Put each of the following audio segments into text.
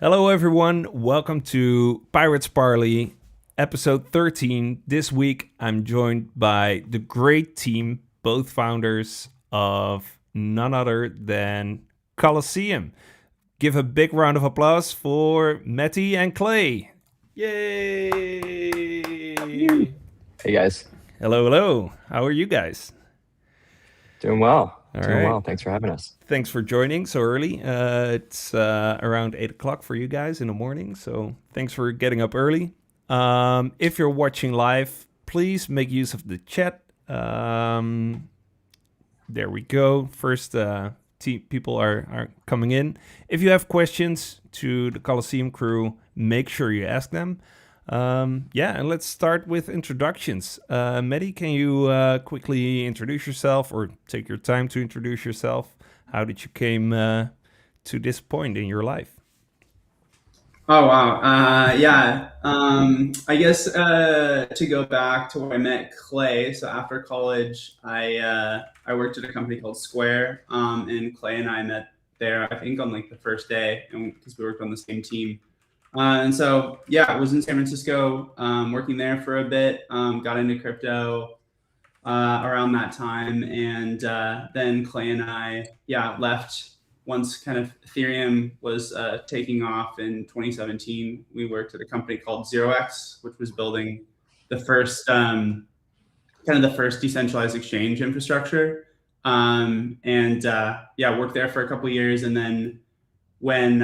Hello, everyone. Welcome to Pirates Parley, episode 13. This week, I'm joined by the great team, both founders of none other than Colosseum. Give a big round of applause for Matty and Clay. Yay! Hey guys, Hello, hello. How are you guys? doing well. All Doing right. well. Thanks for having us. Thanks for joining so early. It's around 8 o'clock for you guys in the morning, so thanks for getting up early. If you're watching live, please make use of the chat. There we go. First, people are coming in. If you have questions to the Colosseum crew, make sure you ask them. And let's start with introductions. Matty, can you quickly introduce yourself or take your time to introduce yourself? How did you came to this point in your life? Oh wow, I guess to go back to where I met Clay. So after college, I worked at a company called Square, and Clay and I met there. I think on like the first day, and because we worked on the same team. And so I was in San Francisco, working there for a bit. Got into crypto around that time, and then Clay and I left once kind of Ethereum was taking off in 2017. We worked at a company called 0x, which was building the first kind of the first decentralized exchange infrastructure. Worked there for a couple of years, and then when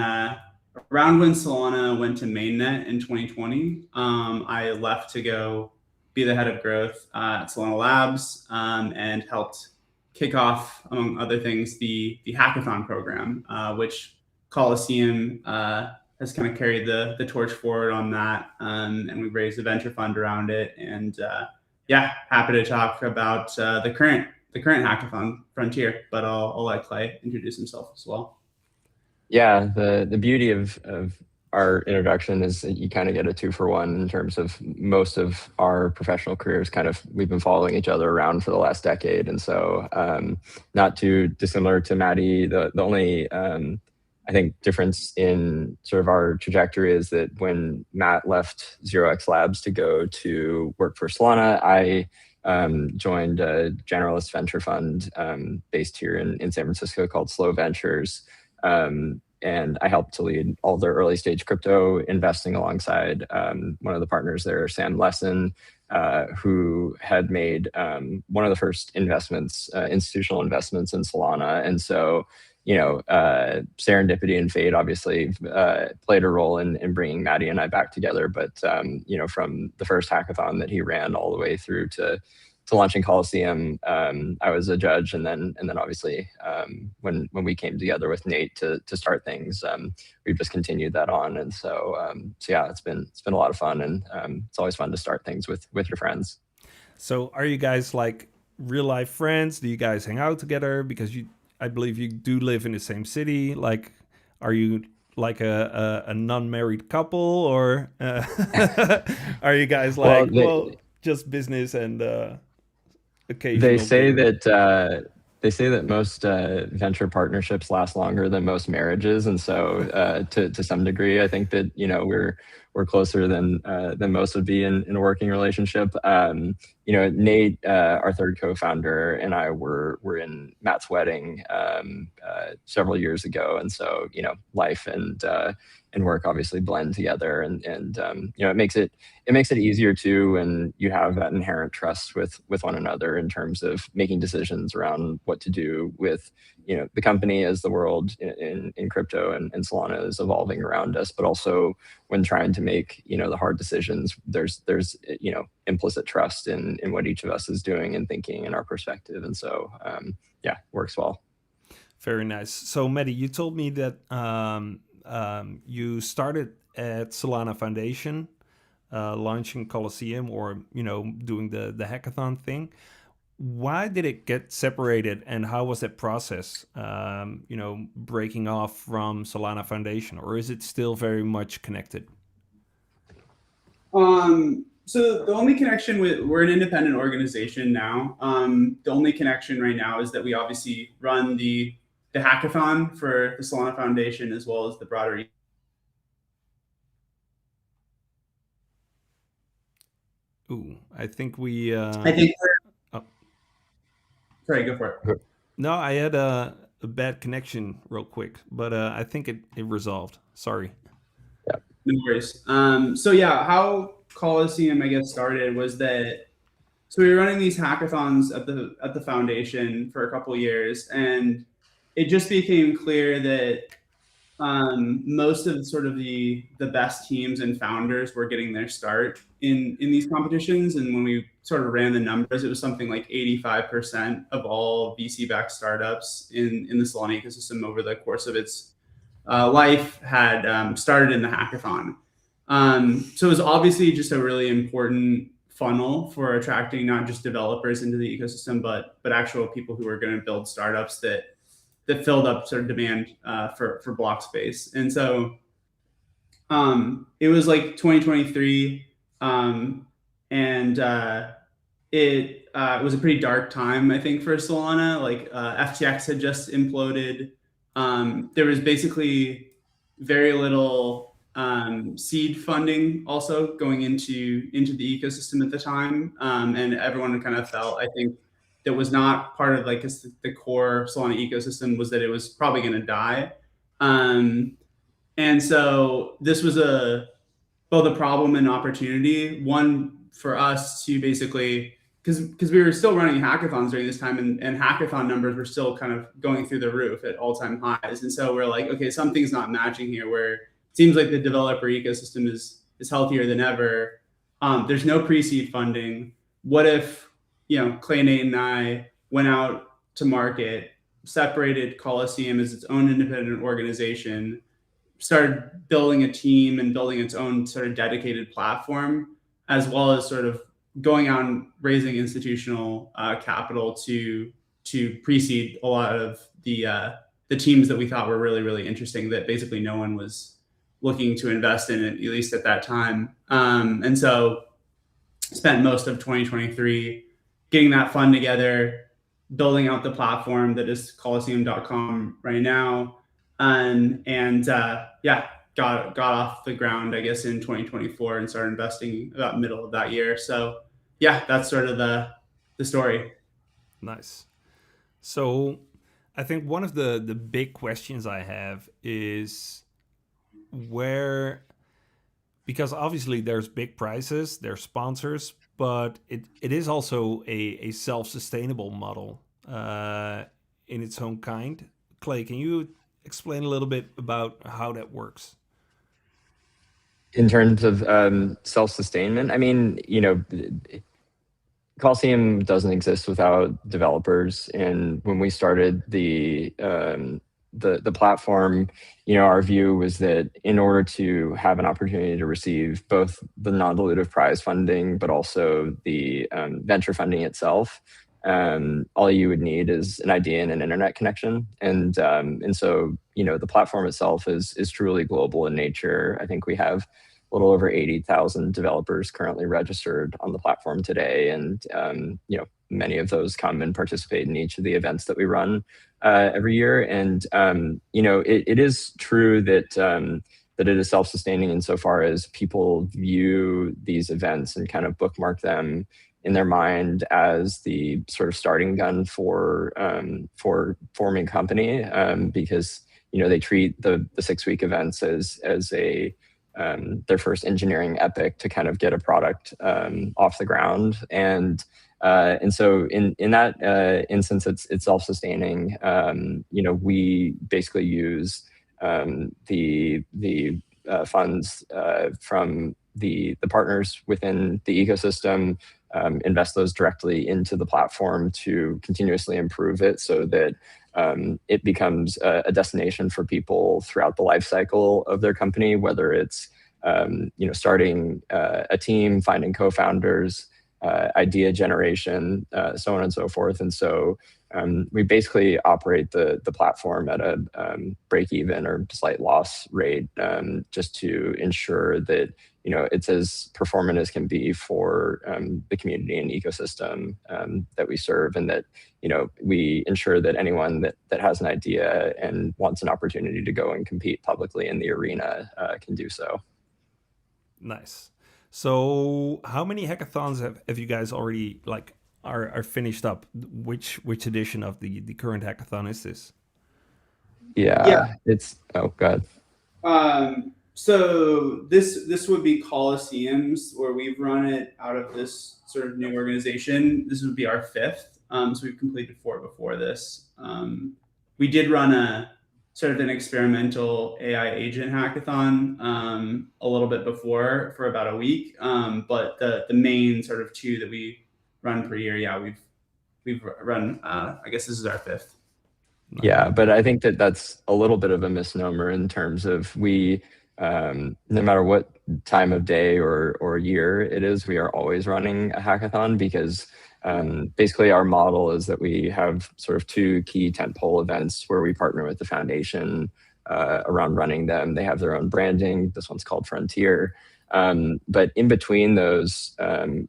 around when Solana went to mainnet in 2020, I left to go be the head of growth at Solana Labs, and helped kick off, among other things, the hackathon program, which Colosseum has kind of carried the torch forward on that, and we've raised a venture fund around it. And happy to talk about the current hackathon frontier. But I'll let Clay introduce himself as well. Yeah, the beauty of our introduction is that you kind of get a 2-for-1 in terms of most of our professional careers. We've been following each other around for the last decade, and so not too dissimilar to Matty. The only I think difference in sort of our trajectory is that when Matt left 0x Labs to go to work for Solana, I joined a generalist venture fund based here in San Francisco called Slow Ventures. And I helped to lead all their early stage crypto investing alongside one of the partners there, Sam Lesson, who had made one of the first investments, institutional investments in Solana. And so, serendipity and fate obviously played a role in bringing Matty and I back together. But, from the first hackathon that he ran all the way through to launching Colosseum, I was a judge, and then obviously when we came together with Nate to start things, we've just continued that on, and so it's been a lot of fun, and it's always fun to start things with your friends. So, are you guys like real life friends? Do you guys hang out together? Because I believe you do live in the same city. Like, are you like a non-married couple, or are you guys like just business and occasional? They say that most venture partnerships last longer than most marriages, and so to some degree, I think that we're closer than most would be in a working relationship. Nate, our third co-founder, and I were in Matt's wedding several years ago, and so life and work obviously blend together, and it makes it easier too when you have that inherent trust with one another in terms of making decisions around what to do with the company as the world in crypto and Solana is evolving around us, but also when trying to make the hard decisions, there's implicit trust in what each of us is doing and thinking in our perspective, and so works well. Very nice. So, Matty, you told me that you started at Solana Foundation, launching Colosseum, or doing the hackathon thing. Why did it get separated, and how was that process? Breaking off from Solana Foundation, or is it still very much connected? So the only connection we're an independent organization now. The only connection right now is that we obviously run the hackathon for the Solana Foundation, as well as the broader Ooh, I think we. I think. Oh, Sorry, go for it. no, I had a bad connection real quick, but I think it resolved. Sorry. Yeah. No worries. So yeah, how Colosseum I guess started was that so we were running these hackathons at the foundation for a couple of years, and it just became clear that most of sort of the best teams and founders were getting their start in these competitions. And when we sort of ran the numbers, it was something like 85% of all VC-backed startups in the Solana ecosystem over the course of its life had started in the hackathon. So it was obviously just a really important funnel for attracting not just developers into the ecosystem, but actual people who are going to build startups that filled up sort of demand for block space. And so it was like 2023, and it was a pretty dark time, I think, for Solana. Like FTX had just imploded. There was basically very little seed funding also going into the ecosystem at the time, and everyone kind of felt, I think, that was not part of like the core Solana ecosystem was that it was probably going to die. And so this was both a problem and opportunity. One for us to basically because we were still running hackathons during this time, and hackathon numbers were still kind of going through the roof at all-time highs. And so we're like, okay, something's not matching here. Where it seems like the developer ecosystem is healthier than ever. There's no pre-seed funding. What if Clay, Nate, and I went out to market, separated Colosseum as its own independent organization, started building a team and building its own sort of dedicated platform, as well as sort of going out and raising institutional capital to precede a lot of the teams that we thought were really, really interesting that basically no one was looking to invest in, at least at that time. And so spent most of 2023 getting that fund together, building out the platform that is Colosseum.com right now. Yeah, got off the ground, I guess, in 2024 and started investing about middle of that year. So yeah, that's sort of the story. Nice. So I think one of the big questions I have is where, because obviously there's big prizes, there's sponsors, but it is also a self-sustainable model in its own kind. Clay, can you explain a little bit about how that works? In terms of self-sustainment, I mean, Colosseum doesn't exist without developers. And when we started the platform, our view was that in order to have an opportunity to receive both the non-dilutive prize funding, but also the venture funding itself, all you would need is an idea and an internet connection. And so, the platform itself is truly global in nature. I think we have a little over 80,000 developers currently registered on the platform today. And, many of those come and participate in each of the events that we run every year. And, it is true that it is self-sustaining insofar as people view these events and kind of bookmark them in their mind as the sort of starting gun for forming company, because they treat the 6-week events as a their first engineering epic to kind of get a product off the ground. And so in that instance, it's self-sustaining. We basically use the funds from the partners within the ecosystem, invest those directly into the platform to continuously improve it so that it becomes a destination for people throughout the life cycle of their company, whether it's starting a team, finding co-founders, idea generation, so on and so forth. And so we basically operate the platform at a break even or slight loss rate, just to ensure that it's as performant as can be for the community and ecosystem that we serve, and that we ensure that anyone that has an idea and wants an opportunity to go and compete publicly in the arena can do so. Nice. So how many hackathons have you guys already like are finished up? Which edition of the current hackathon is this? Yeah. Yeah, it's god. So this would be Colosseums, where we've run it out of this sort of new organization. This would be our fifth. So we've completed four before this. We did run a sort of an experimental AI agent hackathon a little bit before for about a week. But the main sort of two that we run per year, yeah, we've run. I guess this is our fifth. Yeah, but I think that that's a little bit of a misnomer in terms of we, no matter what time of day or year it is, we are always running a hackathon because basically our model is that we have sort of two key tentpole events where we partner with the foundation around running them. They have their own branding. This one's called Frontier. But in between those,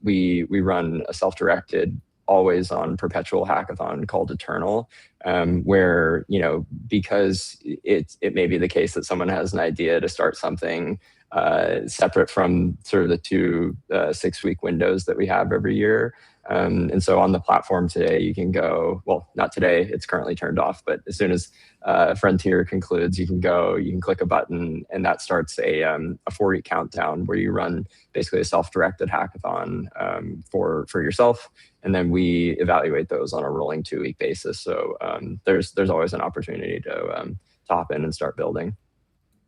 we run a self-directed, always on perpetual hackathon called Eternal, where, because it may be the case that someone has an idea to start something separate from sort of the two 6-week windows that we have every year. And so on the platform today, you can go, well, not today, it's currently turned off, but as soon as Frontier concludes, you can click a button and that starts a 4-week countdown where you run basically a self-directed hackathon for yourself. And then we evaluate those on a rolling 2-week basis. So there's always an opportunity to hop in and start building.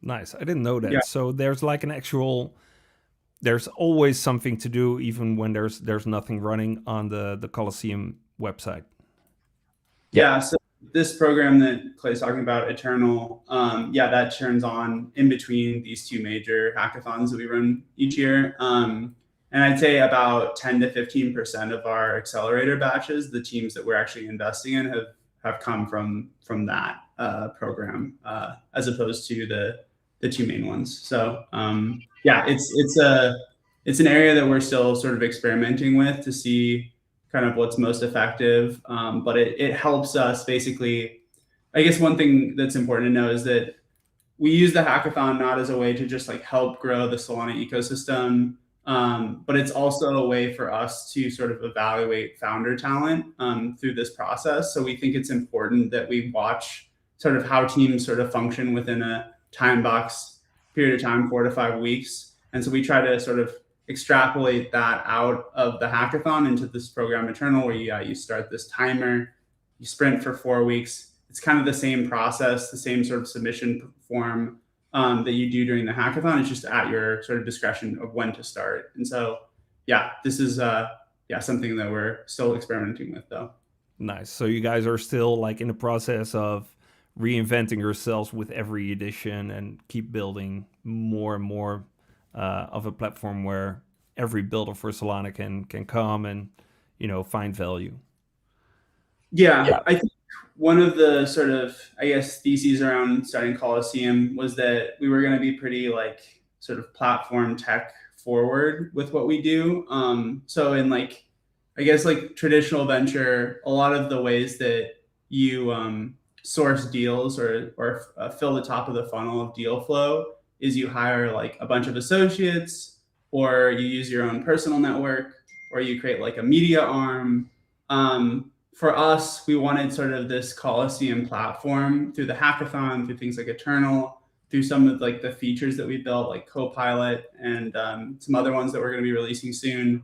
Nice. I didn't know that. Yeah. So there's like an actual. There's always something to do, even when there's nothing running on the Colosseum website. Yeah. So this program that Clay's talking about, Eternal, that turns on in between these two major hackathons that we run each year. And I'd say about 10 to 15% of our accelerator batches, the teams that we're actually investing in, have come from that program, as opposed to the two main ones. So it's an area that we're still sort of experimenting with to see kind of what's most effective. But it helps us basically. I guess one thing that's important to know is that we use the hackathon not as a way to just like help grow the Solana ecosystem, but it's also a way for us to sort of evaluate founder talent through this process. So we think it's important that we watch sort of how teams sort of function within a time box period of time, 4 to 5 weeks. And so we try to sort of extrapolate that out of the hackathon into this program Eternal, where you start this timer, you sprint for 4 weeks. It's kind of the same process, the same sort of submission form that you do during the hackathon. It's just at your sort of discretion of when to start. And so, this is something that we're still experimenting with, though. Nice. So you guys are still like in the process of reinventing yourselves with every edition and keep building more and more of a platform where every builder for Solana can come and find value. Yeah. I think one of the sort of, I guess, theses around starting Colosseum was that we were going to be pretty like sort of platform tech forward with what we do. So in like, I guess like traditional venture, a lot of the ways that you source deals or fill the top of the funnel of deal flow is you hire like a bunch of associates, or you use your own personal network, or you create like a media arm. For us, we wanted sort of this Colosseum platform through the hackathon, through things like Eternal, through some of like the features that we built, like Copilot and some other ones that we're going to be releasing soon,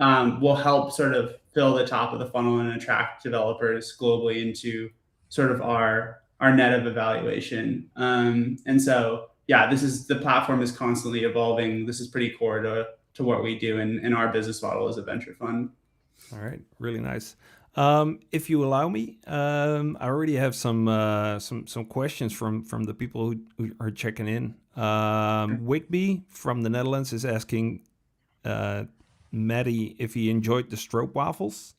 will help sort of fill the top of the funnel and attract developers globally into sort of our net of evaluation. And so, the platform is constantly evolving. This is pretty core to what we do in our business model as a venture fund. All right, really nice. If you allow me, I already have some questions from the people who are checking in. Wigby from the Netherlands is asking Matty if he enjoyed the stroop waffles.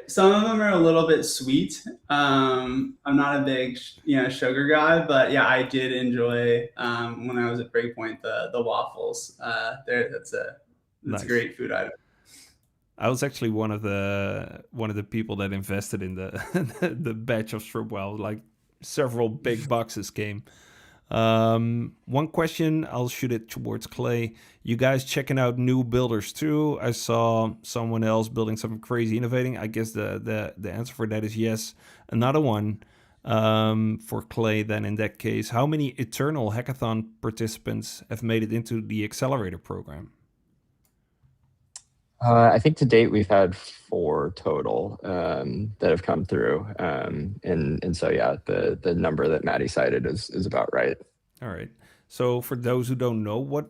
Some of them are a little bit sweet. I'm not a big sugar guy, but I did enjoy when I was at Breakpoint the waffles. That's Nice. a great food item. I was actually one of the people that invested in the the batch of stroop waffles. Like several big boxes came. One question, I'll shoot it towards Clay. You guys checking out new builders too? I saw someone else building something crazy, innovating. I guess the answer for that is yes. Another one for Clay. Then in that case, how many Eternal hackathon participants have made it into the accelerator program? I think to date we've had 4 total that have come through, and so yeah, the number that Matty cited is about right. All right. So for those who don't know,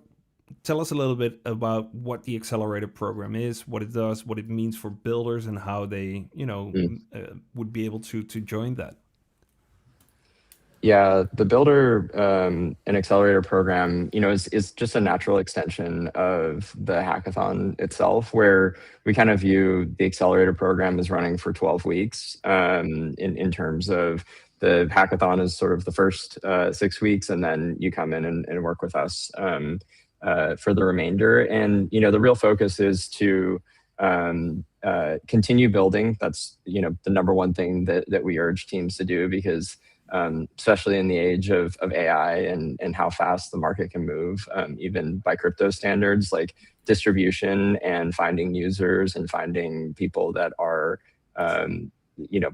tell us a little bit about what the accelerator program is, what it does, what it means for builders, and how they, Mm. would be able to join that. Yeah, the builder and accelerator program, is just a natural extension of the hackathon itself, where we kind of view the accelerator program as running for 12 weeks. In terms of the hackathon is sort of the first 6 weeks, and then you come in and work with us for the remainder. And the real focus is to continue building. That's the number one thing that we urge teams to do, because especially in the age of AI and how fast the market can move, even by crypto standards, like distribution and finding users and finding people that are, you know,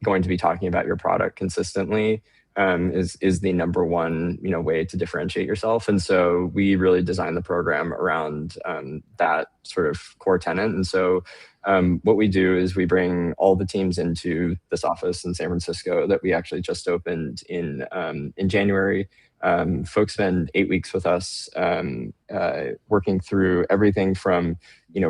going to be talking about your product consistently is the number one way to differentiate yourself. And so we really designed the program around that sort of core tenant. And so what we do is we bring all the teams into this office in San Francisco that we actually just opened in January. Folks spend 8 weeks with us, working through everything from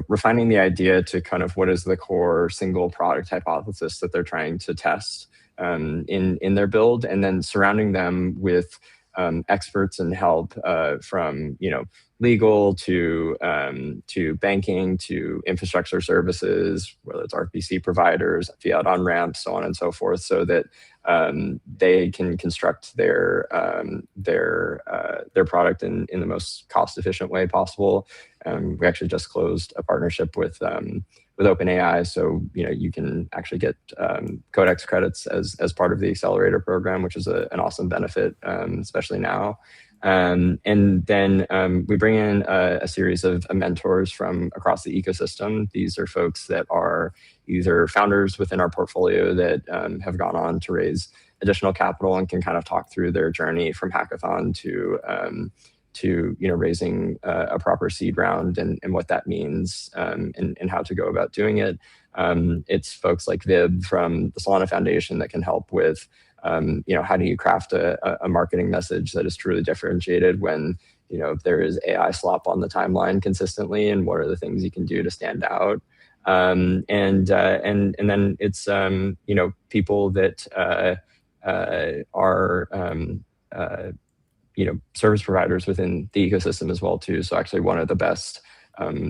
refining the idea to kind of what is the core single product hypothesis that they're trying to test in their build, and then surrounding them with experts and help from legal to banking to infrastructure services, whether it's RPC providers, fiat on ramps, so on and so forth, so that they can construct their product in the most cost efficient way possible. We actually just closed a partnership with OpenAI, so you can actually get Codex credits as part of the accelerator program, which is an awesome benefit, especially now. And then we bring in a series of mentors from across the ecosystem. These are folks that are either founders within our portfolio that have gone on to raise additional capital and can kind of talk through their journey from hackathon to raising a proper seed round and what that means, and how to go about doing it. It's folks like Vib from the Solana Foundation that can help with how do you craft a marketing message that is truly differentiated when there is AI slop on the timeline consistently, and what are the things you can do to stand out. And then it's people that are service providers within the ecosystem as well too. So actually one of the best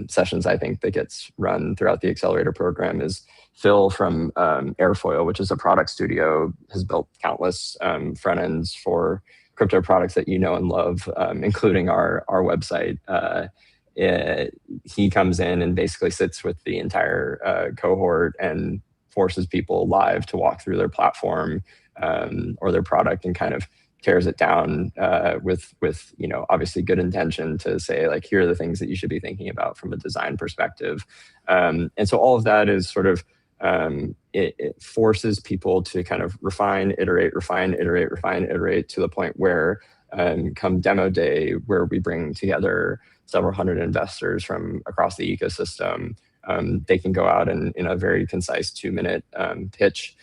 sessions I think that gets run throughout the accelerator program is Phil from Airfoil, which is a product studio, has built countless front ends for crypto products that and love, including our website. He comes in and basically sits with the entire cohort and forces people live to walk through their platform or their product, and kind of tears it down with obviously good intention to say, like, here are the things that you should be thinking about from a design perspective. And so all of that is sort of it forces people to kind of refine, iterate to the point where come demo day, where we bring together several hundred investors from across the ecosystem, they can go out and in a very concise 2-minute pitch,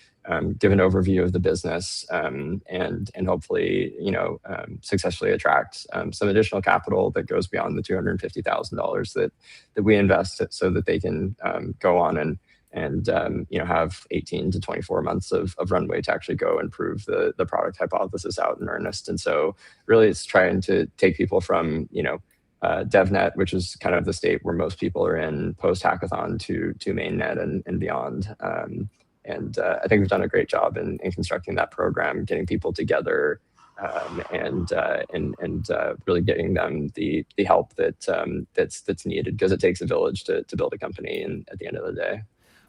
give an overview of the business, and hopefully successfully attract some additional capital that goes beyond the $250,000 that we invest, so that they can go on and have 18 to 24 months of runway to actually go and prove the product hypothesis out in earnest. And so really it's trying to take people from DevNet, which is kind of the state where most people are in post hackathon, to mainnet and beyond. And I think we've done a great job in constructing that program, getting people together, and really getting them the help that's needed, because it takes a village to build a company. And at the end of the day,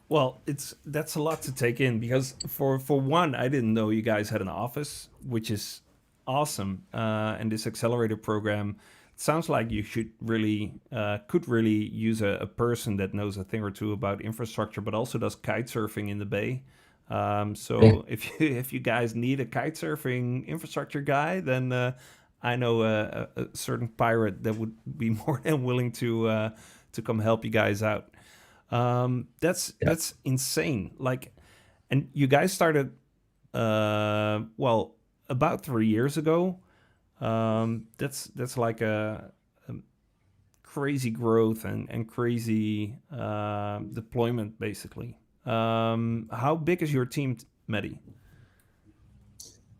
well, that's a lot to take in, because for one, I didn't know you guys had an office, which is awesome. And this accelerator program sounds like you should really could really use a person that knows a thing or two about infrastructure, but also does kite surfing in the bay. Yeah. So if you guys need a kite surfing infrastructure guy, then I know a certain pirate that would be more than willing to come help you guys out. Yeah. That's insane. Like, and you guys started well about 3 years ago. That's like a crazy growth and crazy deployment, basically. How big is your team, Matty?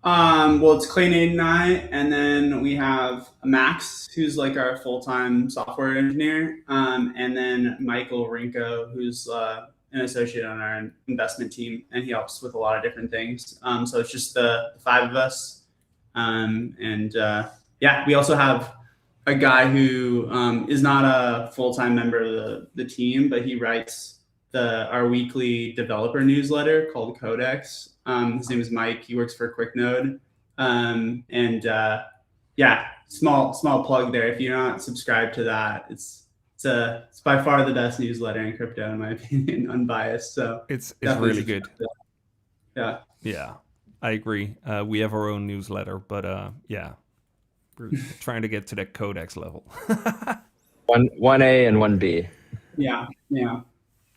Well, it's Clay, Nate, and I, and then we have Max, who's like our full-time software engineer, and then Michael Rinko, who's an associate on our investment team, and he helps with a lot of different things. So it's just the five of us, and yeah, we also have a guy who is not a full-time member of the team, but he writes our weekly developer newsletter called Codex. His name is Mike. He works for QuickNode, and yeah, small plug there. If you're not subscribed to that, it's by far the best newsletter in crypto, in my opinion, unbiased. So It's definitely really good. yeah. Yeah, I agree. We have our own newsletter, but yeah, we're trying to get to that codex level. One A and one B. Yeah.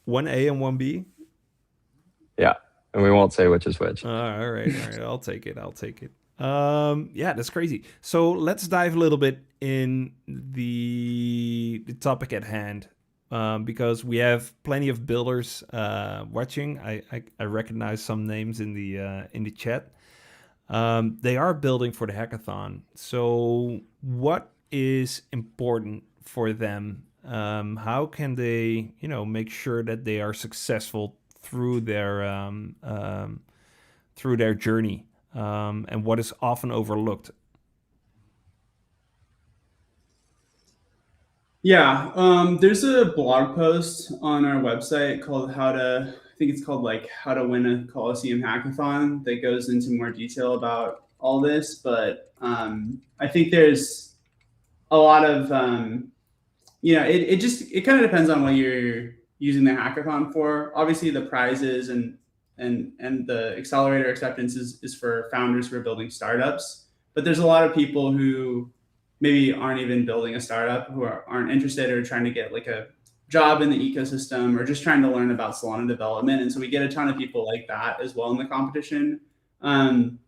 1A and 1B? Yeah. And we won't say which is which. All right. I'll take it. Yeah, that's crazy. So let's dive a little bit in the topic at hand, because we have plenty of builders watching. I recognize some names in the chat. They are building for the hackathon. So what is important for them? How can they, make sure that they are successful through their journey, and what is often overlooked? Yeah, there's a blog post on our website called I think it's called like How to Win a Colosseum Hackathon, that goes into more detail about all this. But I think there's a lot of, it kind of depends on what you're using the hackathon for. Obviously, the prizes and the accelerator acceptance is for founders who are building startups. But there's a lot of people who maybe aren't even building a startup, who aren't interested or trying to get like a job in the ecosystem, or just trying to learn about Solana development. And so we get a ton of people like that as well in the competition. And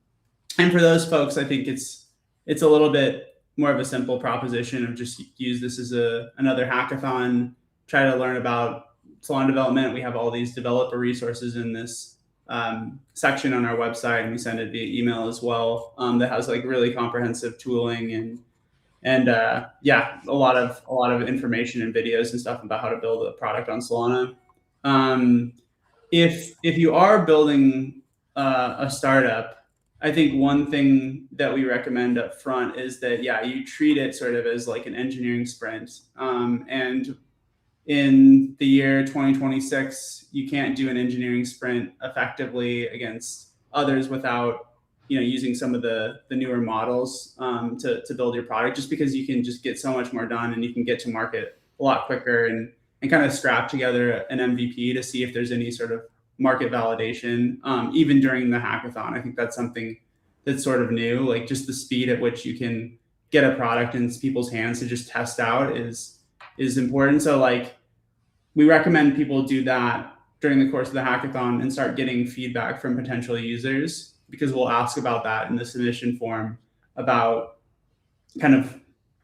for those folks, I think it's a little bit more of a simple proposition of just use this as another hackathon, try to learn about Solana development. We have all these developer resources in this section on our website, and we send it via email as well, that has like really comprehensive tooling and yeah, a lot of information and videos and stuff about how to build a product on Solana. If you are building a startup, I think one thing that we recommend up front is that, yeah, you treat it sort of as like an engineering sprint. And in the year 2026, you can't do an engineering sprint effectively against others without using some of the newer models to build your product, just because you can just get so much more done, and you can get to market a lot quicker, and kind of scrap together an MVP to see if there's any sort of market validation, even during the hackathon. I think that's something that's sort of new, like just the speed at which you can get a product in people's hands to just test out is important. So like, we recommend people do that during the course of the hackathon and start getting feedback from potential users, because we'll ask about that in the submission form, about kind of,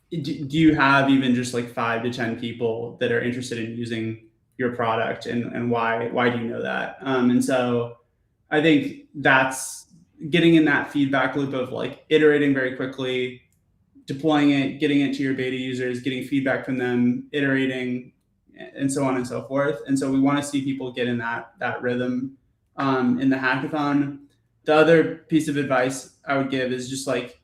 do you have even just like 5 to 10 people that are interested in using your product, and why do you know that? And so I think that's getting in that feedback loop of like iterating very quickly, deploying it, getting it to your beta users, getting feedback from them, iterating, and so on and so forth. And so we want to see people get in that rhythm in the hackathon. The other piece of advice I would give is just like,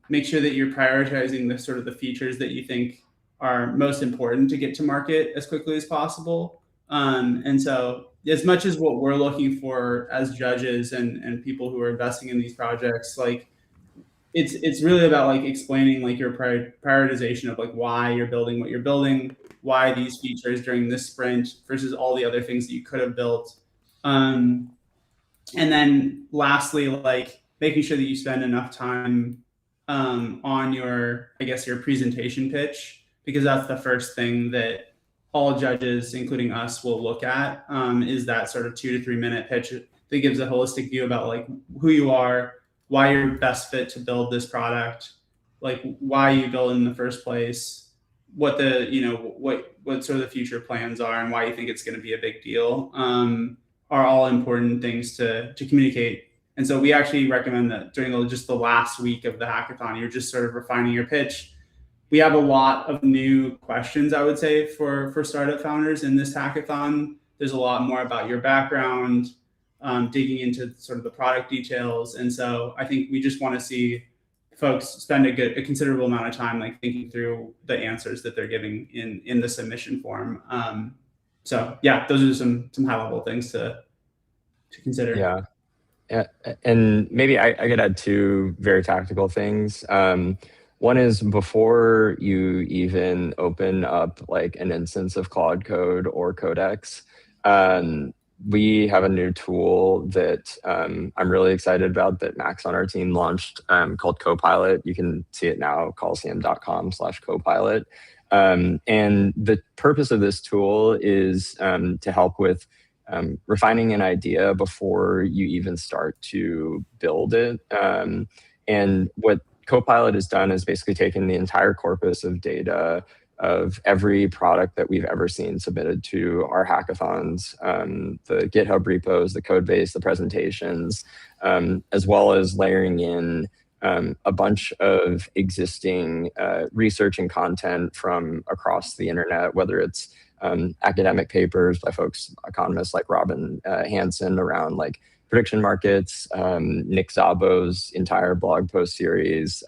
make sure that you're prioritizing the sort of the features that you think are most important to get to market as quickly as possible. And so as much as what we're looking for as judges and people who are investing in these projects, like, it's really about like explaining like your prioritization of like why you're building what you're building, why these features during this sprint versus all the other things that you could have built. Um, and then lastly, like making sure that you spend enough time on your, I guess, your presentation pitch, because that's the first thing that all judges, including us, will look at, is that sort of 2 to 3 minute pitch that gives a holistic view about like who you are, why you're best fit to build this product, like why you build it in the first place, what the, what sort of the future plans are, and why you think it's going to be a big deal. Are all important things to communicate. And so we actually recommend that during just the last week of the hackathon, you're just sort of refining your pitch. We have a lot of new questions, I would say, for startup founders in this hackathon. There's a lot more about your background, digging into sort of the product details. And so I think we just want to see folks spend a considerable amount of time like thinking through the answers that they're giving in the submission form. So yeah, those are some high level things to consider. Yeah. And maybe I could add two very tactical things. One is before you even open up like an instance of Claude Code or Codex, we have a new tool that I'm really excited about that Max on our team launched called Copilot. You can see it now, colosseum.com/Copilot. And the purpose of this tool is to help with refining an idea before you even start to build it. And what Copilot has done is basically taken the entire corpus of data of every product that we've ever seen submitted to our hackathons, the GitHub repos, the code base, the presentations, as well as layering in a bunch of existing research and content from across the internet, whether it's academic papers by folks, economists like Robin Hansen around like prediction markets, Nick Szabo's entire blog post series,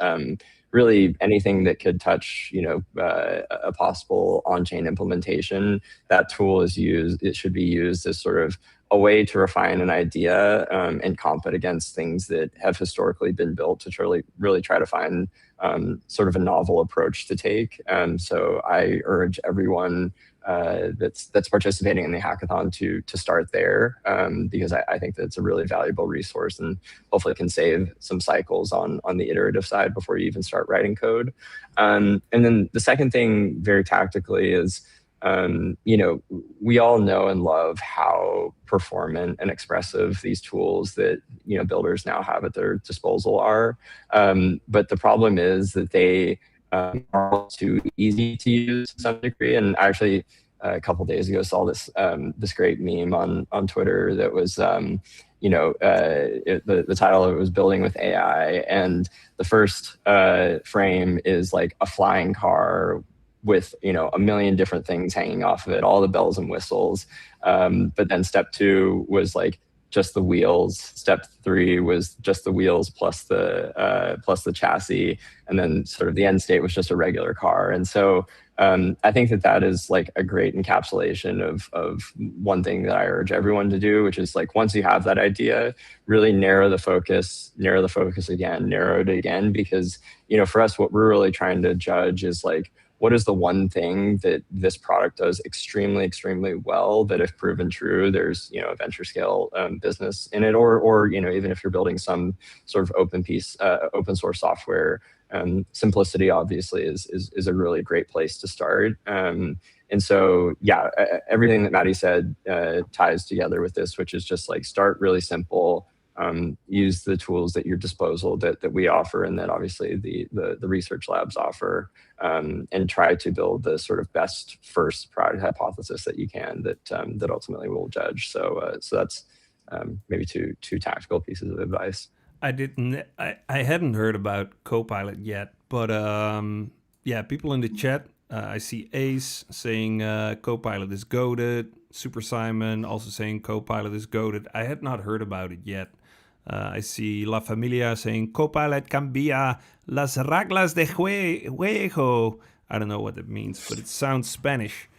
really anything that could touch, a possible on-chain implementation. That tool is used. It should be used as sort of a way to refine an idea and comp it against things that have historically been built to really try to find sort of a novel approach to take. So I urge everyone that's participating in the hackathon to start there, because I think that it's a really valuable resource and hopefully can save some cycles on the iterative side before you even start writing code. And then the second thing very tactically is, we all know and love how performant and expressive these tools that, builders now have at their disposal are. But the problem is that they are too easy to use to some degree. And actually, a couple of days ago, saw this great meme on Twitter that was, the title of it was "Building with AI," and the first frame is like a flying car with a million different things hanging off of it, all the bells and whistles. But then step 2 was like just the wheels. Step 3 was just the wheels plus the chassis, and then sort of the end state was just a regular car. And so I think that is like a great encapsulation of one thing that I urge everyone to do, which is like once you have that idea, really narrow the focus again, narrow it again, because for us, what we're really trying to judge is like, what is the one thing that this product does extremely, extremely well that if proven true, there's, a venture scale business in it, or even if you're building some sort of open source software, simplicity obviously is a really great place to start. And so, yeah, everything that Matty said ties together with this, which is just like start really simple, use the tools at your disposal that we offer and that obviously the research labs offer, and try to build the sort of best first product hypothesis that you can that ultimately will judge. So that's maybe two tactical pieces of advice. I hadn't heard about Copilot yet, but people in the chat, I see Ace saying Copilot is goated. Super Simon also saying Copilot is goated. I had not heard about it yet. I see La Familia saying Copilot cambia las reglas de juego. I don't know what it means, but it sounds Spanish.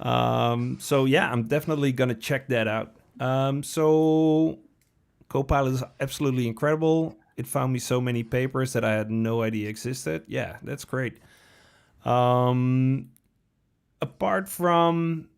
So yeah, I'm definitely gonna check that out. So Copilot is absolutely incredible. it found me so many papers that I had no idea existed. Yeah, that's great. Apart from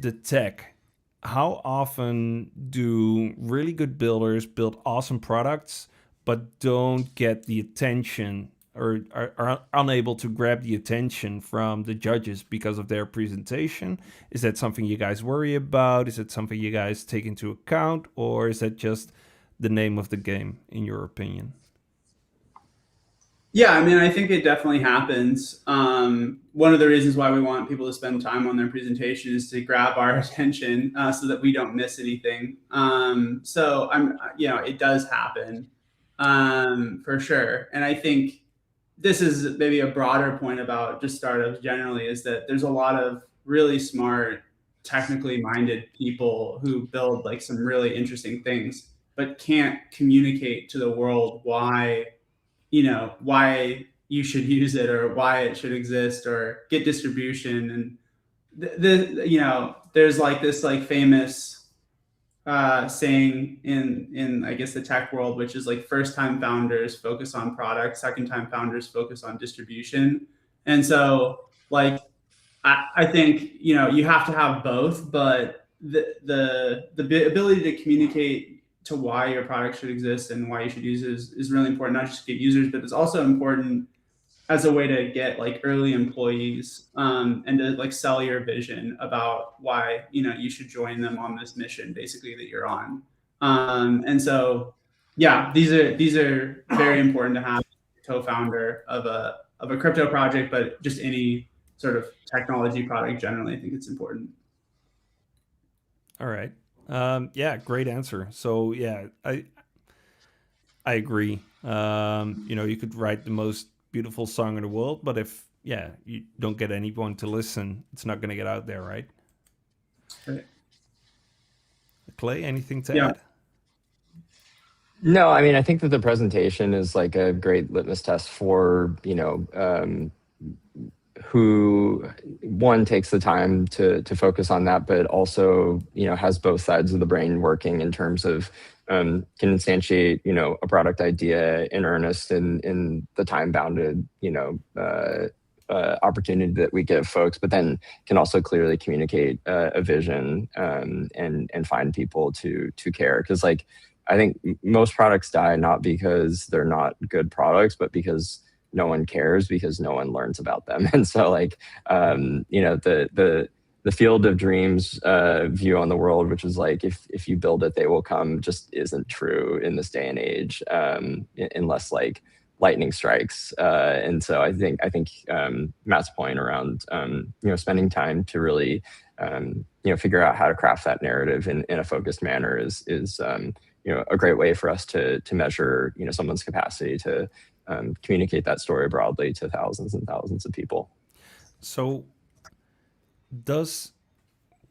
the tech, how often do really good builders build awesome products but don't get the attention or are unable to grab the attention from the judges because of their presentation? Is that something you guys worry about? Is it something you guys take into account? Or is that just the name of the game, in your opinion? Yeah, I mean, I think it definitely happens. One of the reasons why we want people to spend time on their presentation is to grab our attention so that we don't miss anything. So it does happen for sure. And I think this is maybe a broader point about just startups generally, is that there's a lot of really smart, technically minded people who build like some really interesting things, but can't communicate to the world why you should use it or why it should exist or get distribution. And there's like this like famous saying in I guess the tech world, which is like first time founders focus on product, second time founders focus on distribution. And so like I think you have to have both, but the ability to communicate to why your product should exist and why you should use it is really important, not just to get users, but it's also important as a way to get like early employees and to like sell your vision about why you should join them on this mission basically that you're on. And so yeah, these are very important to have co-founder of a crypto project, but just any sort of technology product generally. I think it's important. All right. Yeah, great answer. So yeah, I agree. You could write the most beautiful song in the world, but if you don't get anyone to listen, it's not going to get out there, right? Right. Clay, anything to Yeah. add? No, I mean, I think that the presentation is like a great litmus test for, who one takes the time to focus on that, but also, has both sides of the brain working in terms of can instantiate, a product idea in earnest in the time bounded, opportunity that we give folks, but then can also clearly communicate a vision and find people to care. Because like I think most products die not because they're not good products, but because no one cares, because no one learns about them. And so like the field of dreams view on the world, which is like if you build it, they will come, just isn't true in this day and age, unless like lightning strikes. And so I think Matt's point around spending time to really figure out how to craft that narrative in a focused manner is a great way for us to measure someone's capacity to communicate that story broadly to thousands and thousands of people. So does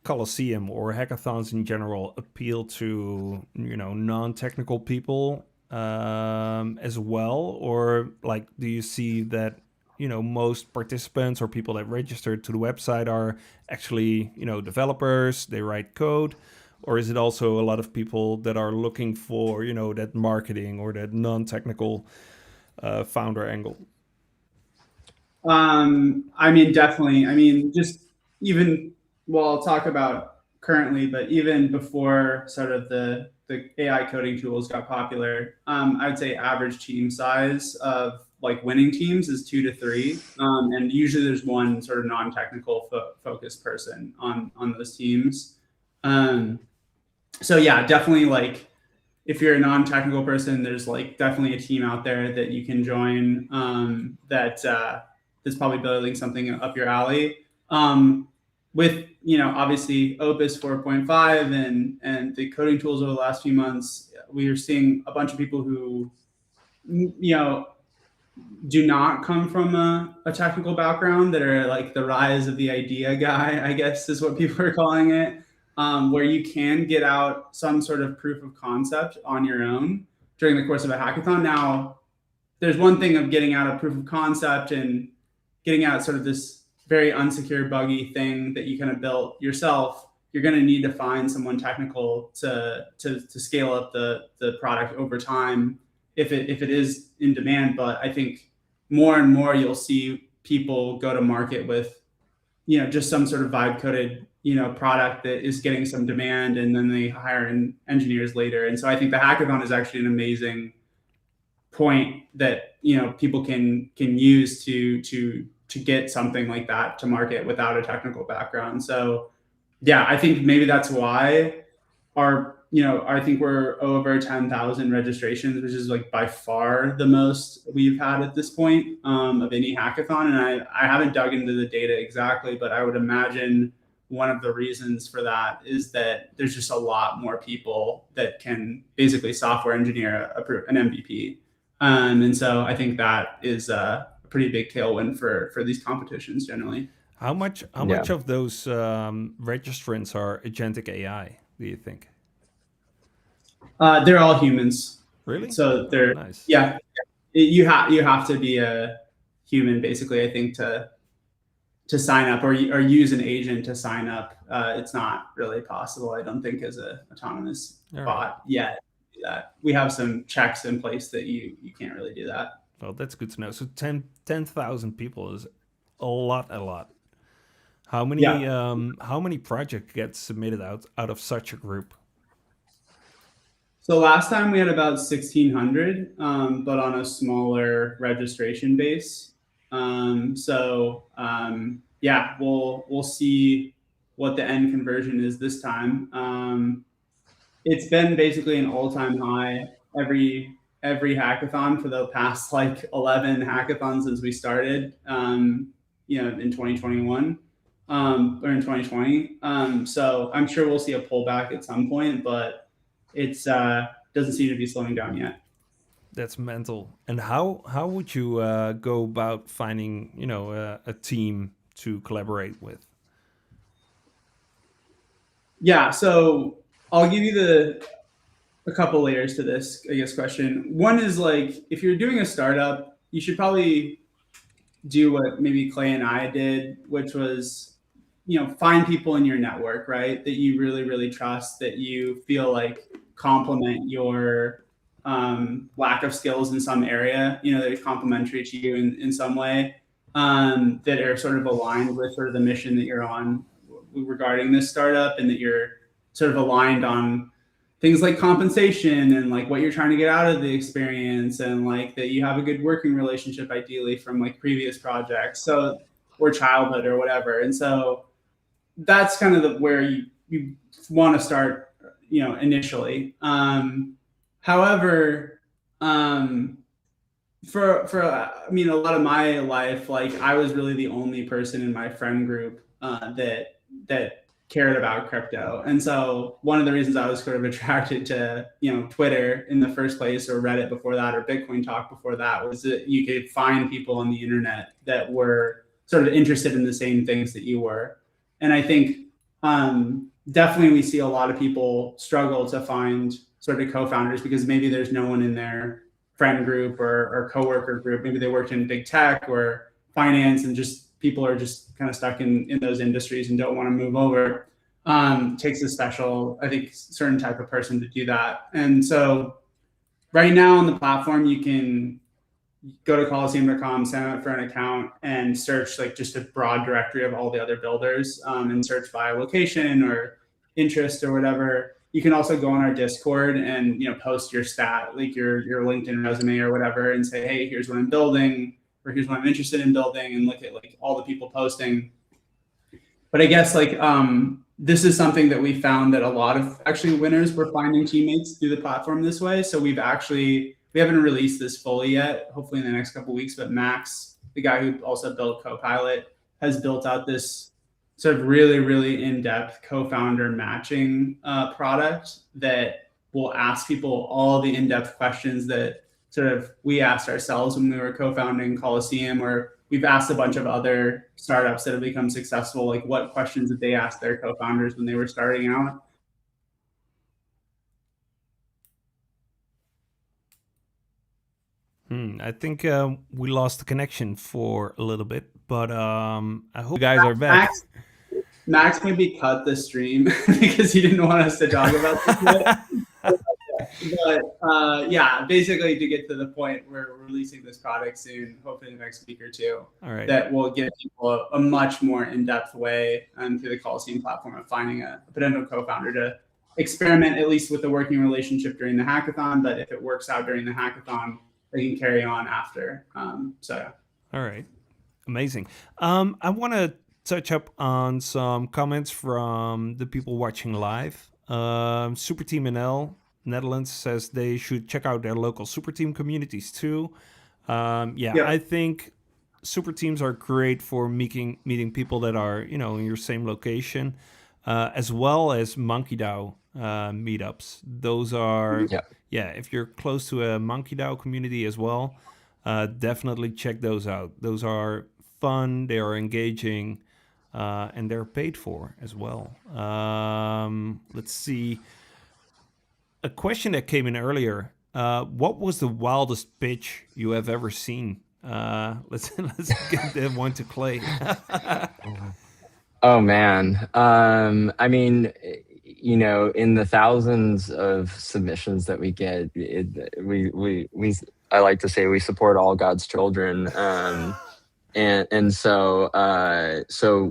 Colosseum or hackathons in general appeal to non-technical people as well, or like do you see that most participants or people that register to the website are actually developers, they write code, or is it also a lot of people that are looking for that marketing or that non-technical founder angle? I mean, definitely. I mean, just even, well, I'll talk about currently, but even before sort of the AI coding tools got popular, I would say average team size of like winning teams is 2 to 3, and usually there's one sort of non-technical focused person on those teams. So yeah, definitely like if you're a non-technical person, there's like definitely a team out there that you can join that's probably building something up your alley. With obviously Opus 4.5 and the coding tools over the last few months, we are seeing a bunch of people who do not come from a technical background that are like the rise of the idea guy, I guess is what people are calling it. Where you can get out some sort of proof of concept on your own during the course of a hackathon. Now, there's one thing of getting out a proof of concept and getting out sort of this very unsecure, buggy thing that you kind of built yourself. You're going to need to find someone technical to scale up the product over time. if it is in demand. But I think more and more you'll see people go to market with, just some sort of vibe coded, product that is getting some demand, and then they hire in engineers later. And so I think the hackathon is actually an amazing point that, people can use to get something like that to market without a technical background. So yeah, I think maybe that's why I think we're over 10,000 registrations, which is like by far the most we've had at this point, of any hackathon. And I haven't dug into the data exactly, but I would imagine one of the reasons for that is that there's just a lot more people that can basically software engineer an MVP. And so I think that is a pretty big tailwind for these competitions generally. How much of those registrants are agentic AI, do you think? They're all humans. Really? So they're nice. Yeah. You have to be a human, basically, I think, to sign up or use an agent to sign up. It's not really possible, I don't think, as a autonomous bot yet. That we have some checks in place that you can't really do that. Well, that's good to know. So 10,000 people is a lot. How many projects get submitted out of such a group? So last time we had about 1,600, but on a smaller registration base. Yeah, we'll see what the end conversion is this time. It's been basically an all-time high every hackathon for the past 11 hackathons since we started, in 2021, or in 2020. So I'm sure we'll see a pullback at some point, but it's doesn't seem to be slowing down yet. That's mental. And how would you go about finding a team to collaborate with? Yeah, so I'll give you a couple layers to this, I guess, question. One is if you're doing a startup, you should probably do what maybe Clay and I did, which was, find people in your network, right, that you really, really trust, that you feel complement your lack of skills in some area, that are complementary to you in some way, that are sort of aligned with sort of the mission that you're on regarding this startup, and that you're sort of aligned on things like compensation and what you're trying to get out of the experience, and that you have a good working relationship, ideally from previous projects, or childhood or whatever. And so that's kind of where you want to start, initially. However, for a lot of my life, I was really the only person in my friend group that cared about crypto. And so one of the reasons I was sort of attracted to, Twitter in the first place, or Reddit before that, or Bitcoin Talk before that, was that you could find people on the internet that were sort of interested in the same things that you were. And I think definitely we see a lot of people struggle to find sort of co-founders because maybe there's no one in their friend group or coworker group. Maybe they worked in big tech or finance, and just people are just kind of stuck in those industries and don't want to move over. Takes a special, I think, certain type of person to do that. And so right now on the platform, you can go to Colosseum.com, sign up for an account, and search just a broad directory of all the other builders, and search by location or interest or whatever. You can also go on our Discord and post your stat, your LinkedIn resume or whatever, and say, hey, here's what I'm building, or here's what I'm interested in building, and look at all the people posting. But I guess this is something that we found that a lot of actually winners were finding teammates through the platform this way. So we haven't released this fully yet, hopefully in the next couple of weeks, but Max, the guy who also built Copilot, has built out this sort of really, really in-depth co-founder matching product that will ask people all the in-depth questions that sort of we asked ourselves when we were co-founding Colosseum, or we've asked a bunch of other startups that have become successful, what questions did they ask their co-founders when they were starting out. I think we lost the connection for a little bit, but I hope you guys are back. Max maybe cut the stream because he didn't want us to talk about this yet. But yeah, basically to get to the point, we're releasing this product soon, hopefully the next week or two. All right. That will give people a much more in-depth way through the Colosseum platform of finding a potential co-founder to experiment at least with the working relationship during the hackathon. But if it works out during the hackathon, they can carry on after. So. All right. Amazing. I want to touch up on some comments from the people watching live. Super Team NL Netherlands says they should check out their local super team communities too. Yeah, I think super teams are great for meeting people that are in your same location, as well as Monkey DAO meetups. Those are if you're close to a Monkey DAO community as well, definitely check those out. Those are fun, they are engaging, and they're paid for as well. Let's see. A question that came in earlier. What was the wildest pitch you have ever seen? Let's get that one to Clay. Oh man. I mean, in the thousands of submissions that we get, I like to say we support all God's children. And so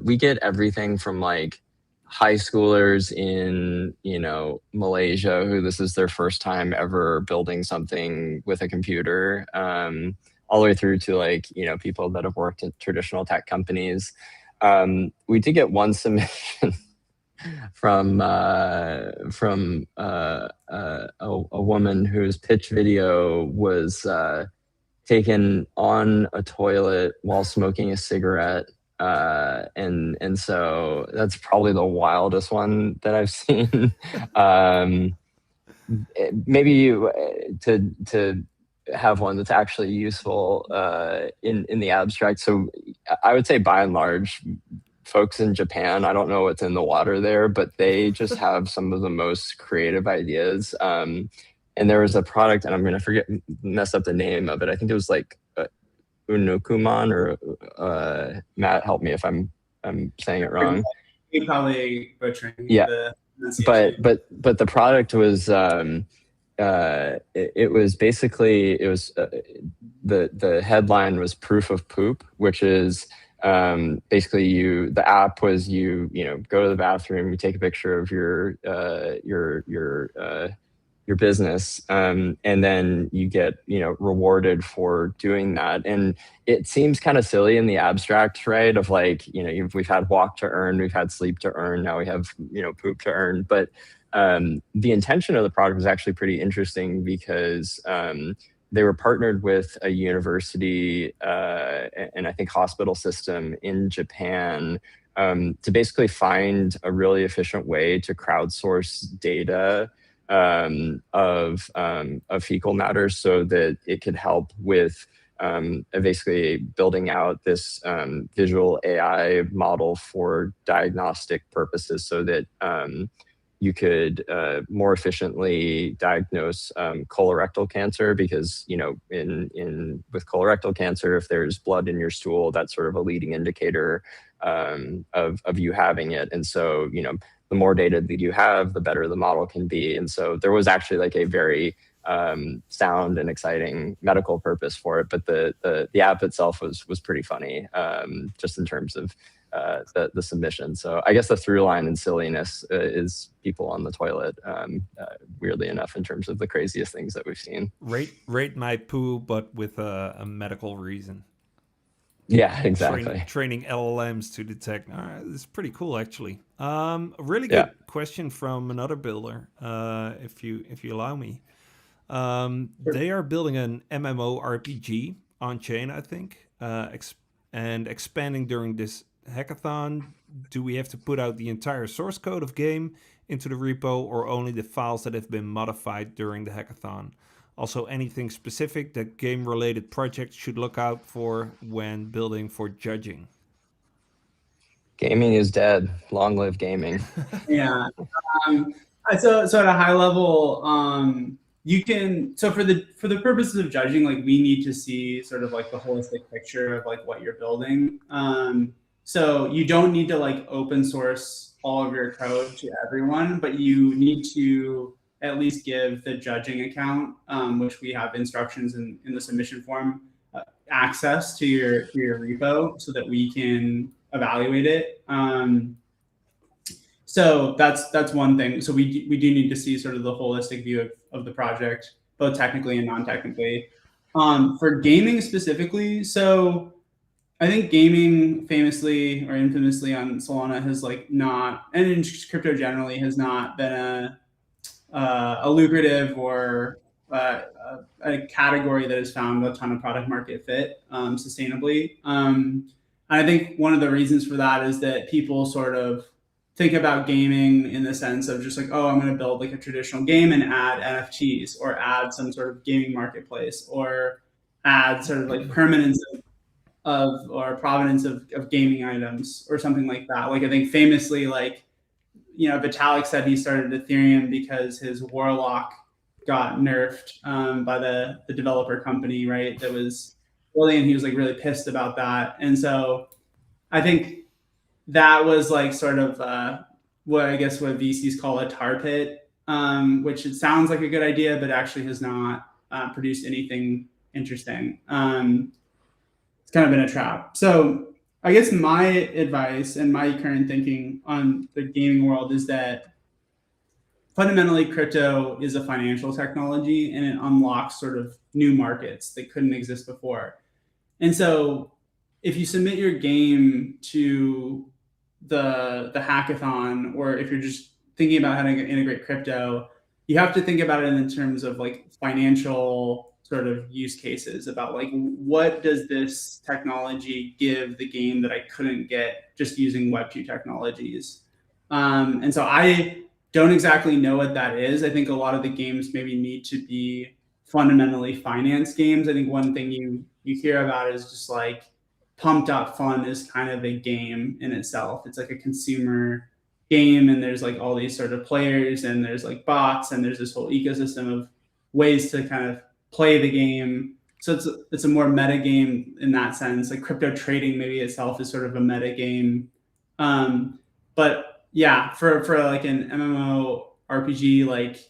we get everything from like high schoolers in Malaysia who this is their first time ever building something with a computer, all the way through to like people that have worked at traditional tech companies. We did get one submission from a woman whose pitch video was taken on a toilet while smoking a cigarette, and so that's probably the wildest one that I've seen. Maybe to have one that's actually useful in the abstract. So I would say by and large, folks in Japan, I don't know what's in the water there, but they just have some of the most creative ideas. And there was a product, and I'm going to mess up the name of it. I think it was like Unukuman, or Matt, help me if I'm saying it wrong. You're probably butchering the pronunciation. But the product was it was basically the headline was proof of poop, which is basically the app was you go to the bathroom, you take a picture of your business, and then you get rewarded for doing that. And it seems kind of silly in the abstract, right? Of like we've had walk to earn, we've had sleep to earn, now we have poop to earn. But the intention of the product was actually pretty interesting because they were partnered with a university and I think hospital system in Japan to basically find a really efficient way to crowdsource data of fecal matter so that it could help with basically building out this visual AI model for diagnostic purposes so that you could more efficiently diagnose colorectal cancer, because with colorectal cancer, if there's blood in your stool, that's sort of a leading indicator of you having it. And so the more data that you have, the better the model can be. And so there was actually like a very sound and exciting medical purpose for it, but the app itself was pretty funny, just in terms of the submission. So I guess the through line in silliness is people on the toilet, weirdly enough, in terms of the craziest things that we've seen. Rate my poo, but with a medical reason. Yeah, exactly. Training LLMs to detect. It's pretty cool, actually. A really good question from another builder, if you allow me. They are building an MMO RPG on chain, I think, and expanding during this hackathon. Do we have to put out the entire source code of game into the repo, or only the files that have been modified during the hackathon? Also, anything specific that game-related projects should look out for when building for judging? Gaming is dead. Long live gaming. Yeah. So at a high level, you can. So for the purposes of judging, like we need to see sort of like the holistic picture of like what you're building. So you don't need to like open source all of your code to everyone, but you need to at least give the judging account, which we have instructions in the submission form, access to your repo so that we can evaluate it. So that's one thing. So we do need to see sort of the holistic view of the project, both technically and non-technically. For gaming specifically, so I think gaming famously or infamously on Solana has like not, and in crypto generally, has not been a lucrative or a category that has found a ton of product market fit sustainably. And I think one of the reasons for that is that people sort of think about gaming in the sense of just like, oh, I'm going to build like a traditional game and add NFTs or add some sort of gaming marketplace or add sort of like permanence of or provenance of gaming items or something like that. Like I think famously, like, you know, Vitalik said he started Ethereum because his Warlock got nerfed by the developer company, right? That was really, and he was like really pissed about that. And so I think that was like sort of what I guess what VCs call a tar pit, which it sounds like a good idea, but actually has not produced anything interesting. It's kind of been a trap. So I guess my advice and my current thinking on the gaming world is that fundamentally crypto is a financial technology and it unlocks sort of new markets that couldn't exist before. And so if you submit your game to the hackathon, or if you're just thinking about how to integrate crypto, you have to think about it in terms of like financial sort of use cases about like, what does this technology give the game that I couldn't get just using Web2 technologies? And so I don't exactly know what that is. I think a lot of the games maybe need to be fundamentally finance games. I think one thing you hear about is just like Pumped Up Fun is kind of a game in itself. It's like a consumer game, and there's like all these sort of players, and there's like bots, and there's this whole ecosystem of ways to kind of play the game. So it's a more meta game in that sense. Like crypto trading maybe itself is sort of a meta game. But yeah, for like an MMO RPG, like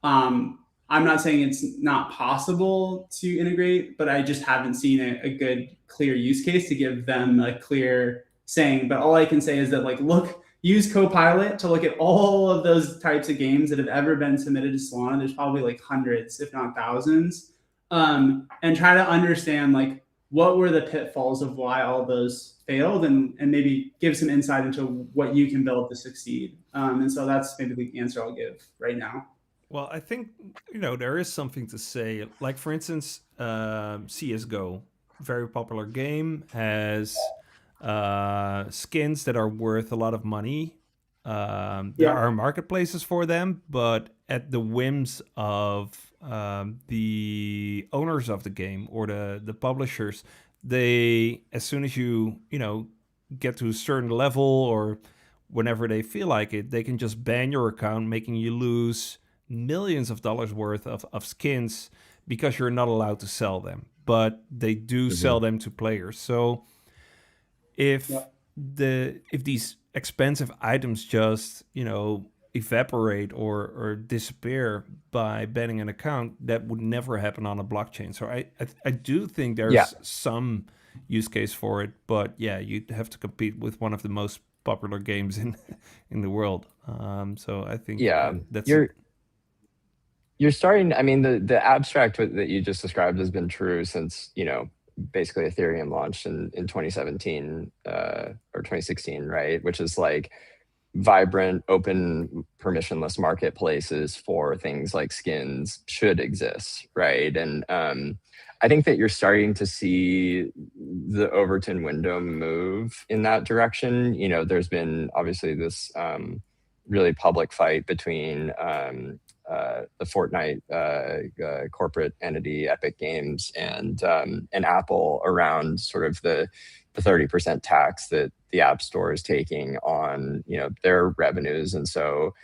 I'm not saying it's not possible to integrate, but I just haven't seen a good, clear use case to give them a clear saying. But all I can say is that like, use Copilot to look at all of those types of games that have ever been submitted to Solana. There's probably like hundreds, if not thousands, and try to understand like what were the pitfalls of why all those failed, and maybe give some insight into what you can build to succeed. And so that's maybe the answer I'll give right now. Well, I think, you know, there is something to say. Like, for instance, CSGO, very popular game, has skins that are worth a lot of money. There are marketplaces for them, but at the whims of the owners of the game or the publishers, they, as soon as you get to a certain level or whenever they feel like it, they can just ban your account, making you lose millions of dollars worth of skins because you're not allowed to sell them, but they do sell them to players. So if these expensive items just evaporate or disappear by banning an account, that would never happen on a blockchain. So I do think there's some use case for it, but yeah, you'd have to compete with one of the most popular games in the world. So I think that's you're starting. I mean, the abstract that you just described has been true since basically Ethereum launched in 2017 or 2016, right? Which is like vibrant, open, permissionless marketplaces for things like skins should exist, right? And I think that you're starting to see the Overton window move in that direction. There's been obviously this really public fight between the Fortnite corporate entity, Epic Games, and Apple around sort of the 30% tax that the App Store is taking on their revenues. And so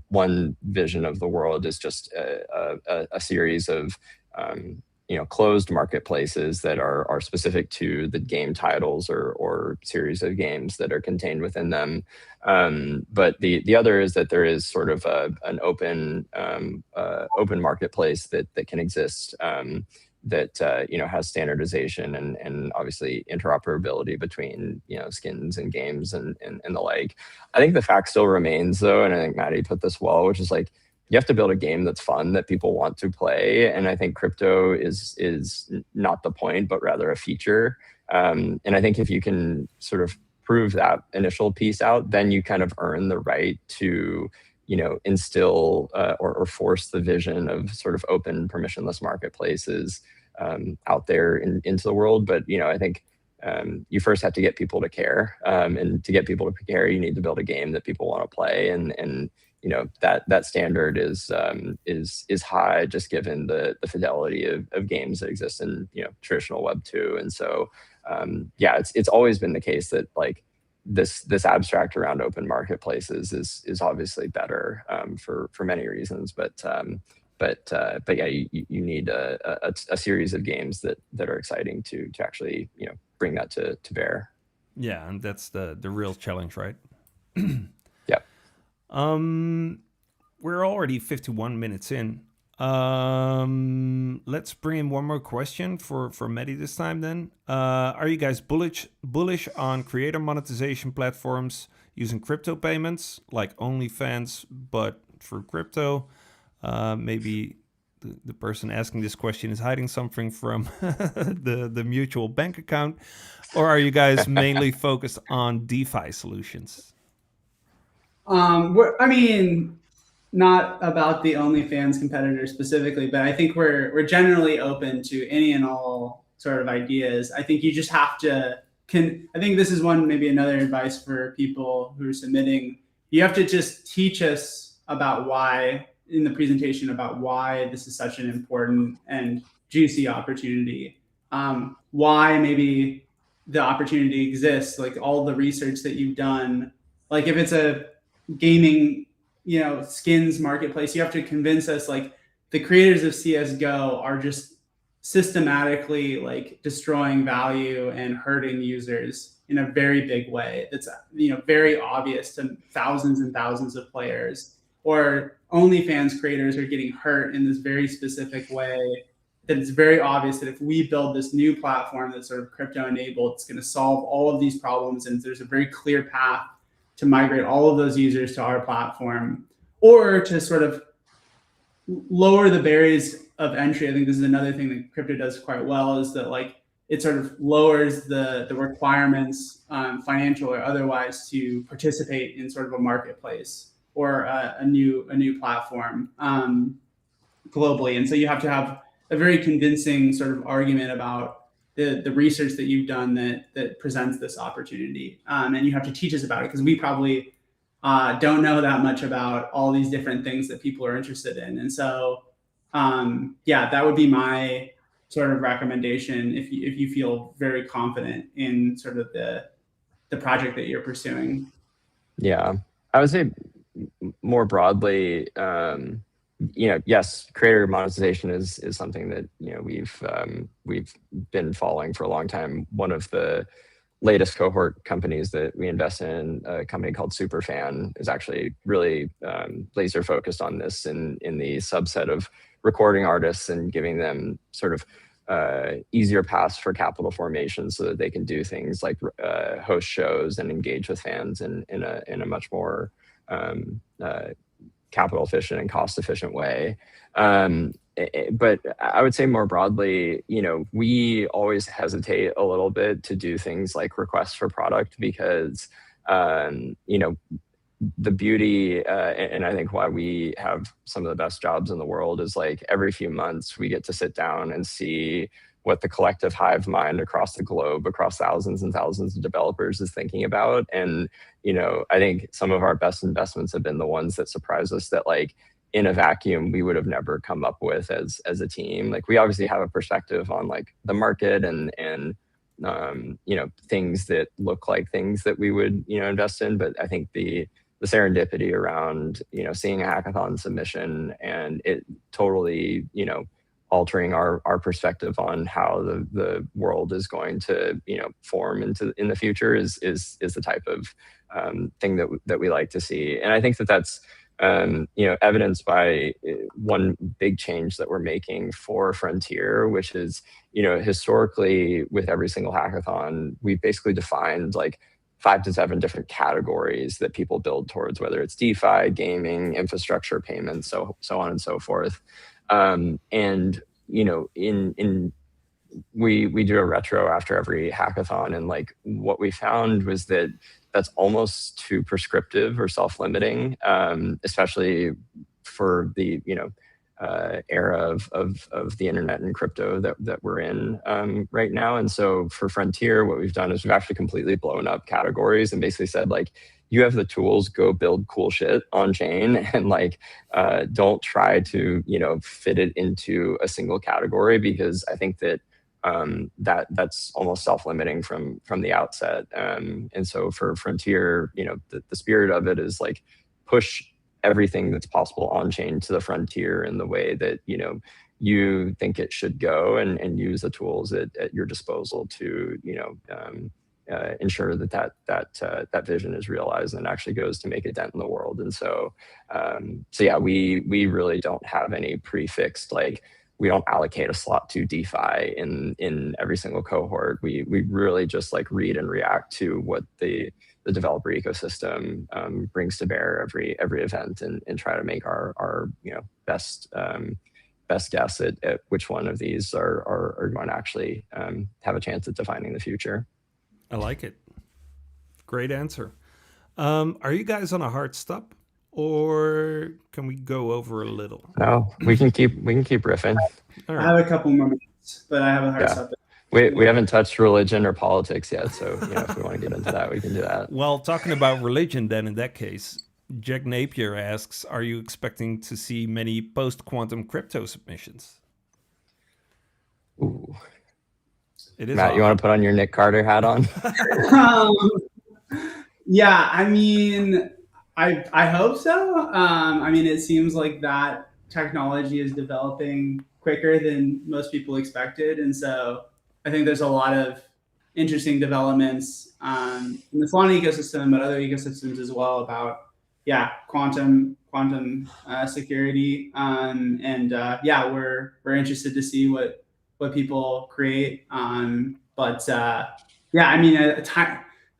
one vision of the world is just a series of closed marketplaces that are specific to the game titles or series of games that are contained within them. But the other is that there is sort of an open marketplace that can exist, that has standardization and obviously interoperability between skins and games and the like. I think the fact still remains though, and I think Matty put this well, which is like, you have to build a game that's fun, that people want to play. And I think crypto is not the point, but rather a feature. And I think if you can sort of prove that initial piece out, then you kind of earn the right to instill or force the vision of sort of open permissionless marketplaces out there into the world. But I think you first have to get people to care, and to get people to care, you need to build a game that people want to play, and that standard is high, just given the fidelity of games that exist in traditional Web 2. And so it's always been the case that like this abstract around open marketplaces is obviously better for many reasons, but yeah, you need a series of games that are exciting to actually bring that to bear. Yeah, and that's the real challenge, right? Yeah. We're already 51 minutes in. Let's bring in one more question for Matty this time then. Are you guys bullish on creator monetization platforms using crypto payments like OnlyFans, but through crypto? Maybe the person asking this question is hiding something from the mutual bank account, or are you guys mainly focused on DeFi solutions? Not about the OnlyFans competitor specifically, but I think we're generally open to any and all sort of ideas. I think you just have to. I think this is another advice for people who are submitting. You have to just teach us about why in the presentation about why this is such an important and juicy opportunity. Why maybe the opportunity exists, like all the research that you've done. Like if it's a gaming skins marketplace, you have to convince us like the creators of CSGO are just systematically like destroying value and hurting users in a very big way. That's very obvious to thousands and thousands of players. Or OnlyFans creators are getting hurt in this very specific way that it's very obvious that if we build this new platform that's sort of crypto enabled, it's going to solve all of these problems, and there's a very clear path to migrate all of those users to our platform, or to sort of lower the barriers of entry. I think this is another thing that crypto does quite well, is that like it sort of lowers the requirements, financial or otherwise, to participate in sort of a marketplace or a new platform globally. And so you have to have a very convincing sort of argument about the research that you've done that presents this opportunity. And you have to teach us about it, because we probably don't know that much about all these different things that people are interested in. And so, that would be my sort of recommendation if you feel very confident in sort of the project that you're pursuing. Yeah, I would say more broadly, yes, creator monetization is something that we've been following for a long time. One of the latest cohort companies that we invest in, a company called Superfan, is actually really laser focused on this in the subset of recording artists and giving them sort of easier paths for capital formation, so that they can do things like host shows and engage with fans in a much more capital efficient and cost efficient way. But I would say more broadly, we always hesitate a little bit to do things like requests for product, because the beauty, and I think why we have some of the best jobs in the world, is like every few months we get to sit down and see what the collective hive mind across the globe, across thousands and thousands of developers, is thinking about. And I think some of our best investments have been the ones that surprise us, that like in a vacuum we would have never come up with as a team. Like we obviously have a perspective on like the market and things that look like things that we would invest in, but I think the serendipity around seeing a hackathon submission and it totally altering our perspective on how the world is going to form in the future is the type of thing that we like to see. And I think that's evidenced by one big change that we're making for Frontier, which is, historically with every single hackathon, we've basically defined like 5 to 7 different categories that people build towards, whether it's DeFi, gaming, infrastructure, payments, so on and so forth. And we do a retro after every hackathon, and like what we found was that that's almost too prescriptive or self-limiting, especially for the era of the internet and crypto that we're in right now. And so for Frontier, what we've done is we've actually completely blown up categories and basically said, like, you have the tools, go build cool shit on chain, and like don't try to fit it into a single category, because I think that that's almost self-limiting from the outset. And so for Frontier, the spirit of it is like push everything that's possible on chain to the frontier in the way that you think it should go, and use the tools at your disposal to ensure that vision is realized and actually goes to make a dent in the world. And so yeah, we really don't have any prefixed, like, we don't allocate a slot to DeFi in every single cohort. We really just like read and react to what the developer ecosystem brings to bear every event, and try to make our best guess at which one of these are going to actually have a chance at defining the future. I like it. Great answer. Are you guys on a hard stop, or can we go over a little? No, we can keep riffing. All right. I have a couple more minutes, but I have a hard stop. We haven't touched religion or politics yet, so if we want to get into that, we can do that. Well, talking about religion, then in that case, Jack Napier asks, are you expecting to see many post-quantum crypto submissions? Ooh. It is Matt, you want to put on your Nick Carter hat on? Yeah, I mean, I hope so. I mean, it seems like that technology is developing quicker than most people expected, and so I think there's a lot of interesting developments in the Solana ecosystem, but other ecosystems as well, about quantum security, and yeah, we're interested to see what people create. But yeah, I mean,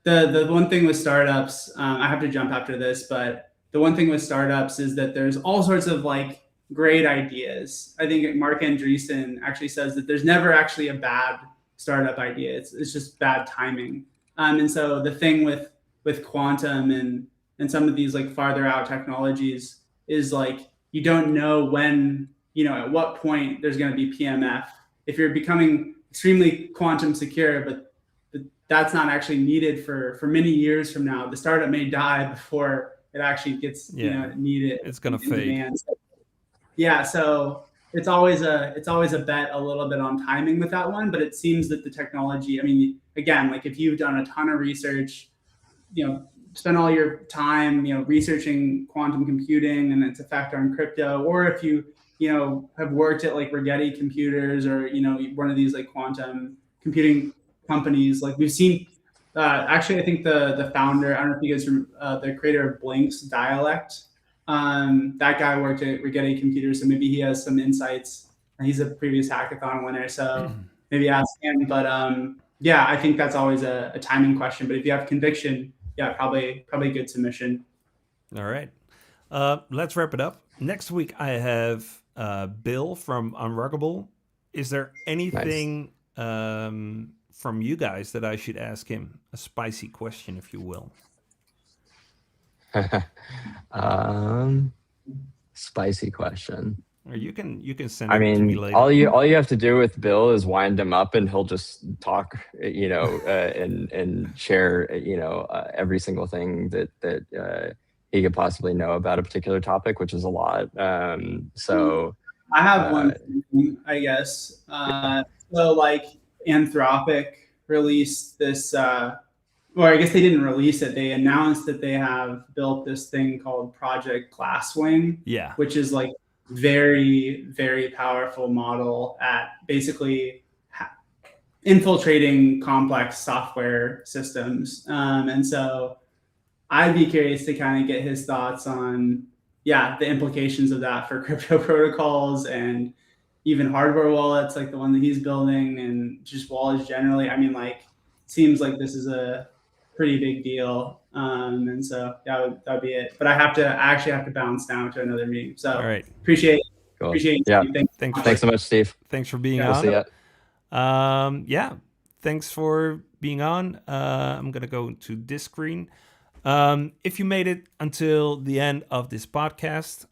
the one thing with startups, I have to jump after this, but the one thing with startups is that there's all sorts of like great ideas. I think Mark Andreessen actually says that there's never actually a bad startup idea. It's just bad timing. And so the thing with quantum and some of these like farther out technologies is like, you don't know when, at what point there's going to be PMF. If you're becoming extremely quantum secure, but that's not actually needed for many years from now, the startup may die before it actually gets needed. It's going to fade. Yeah, so it's always a bet a little bit on timing with that one, but it seems that the technology, I mean, again, like if you've done a ton of research, spend all your time, researching quantum computing and its effect on crypto, or if you have worked at like Rigetti Computers, or one of these like quantum computing companies, like we've seen. Actually, I think the founder, I don't know if you guys remember, the creator of Blink's Dialect. That guy worked at Rigetti Computers, so maybe he has some insights. He's a previous hackathon winner, so maybe ask him. But yeah, I think that's always a timing question. But if you have conviction, yeah, probably good submission. All right, let's wrap it up. Next week I have Bill from Unruggable. Is there anything from you guys that I should ask him? A spicy question, if you will. Spicy question. Or you can send it to me later. all you have to do with Bill is wind him up, and he'll just talk, and share, every single thing that he could possibly know about a particular topic, which is a lot. So I have one thing, I guess. So like Anthropic released this, or I guess they didn't release it. They announced that they have built this thing called Project Glasswing, Yeah. which is like very, very powerful model at basically infiltrating complex software systems. And so I'd be curious to kind of get his thoughts on, the implications of that for crypto protocols and even hardware wallets like the one that he's building, and just wallets generally. I mean, like, seems like this is a pretty big deal. And so that'd be it. But I actually have to bounce now to another meeting. So All right. appreciate Cool. you. Yeah. Thanks so much, Steve. Thanks for being Yeah. on. We'll see ya. Thanks for being on. I'm gonna go to this screen. If you made it until the end of this podcast,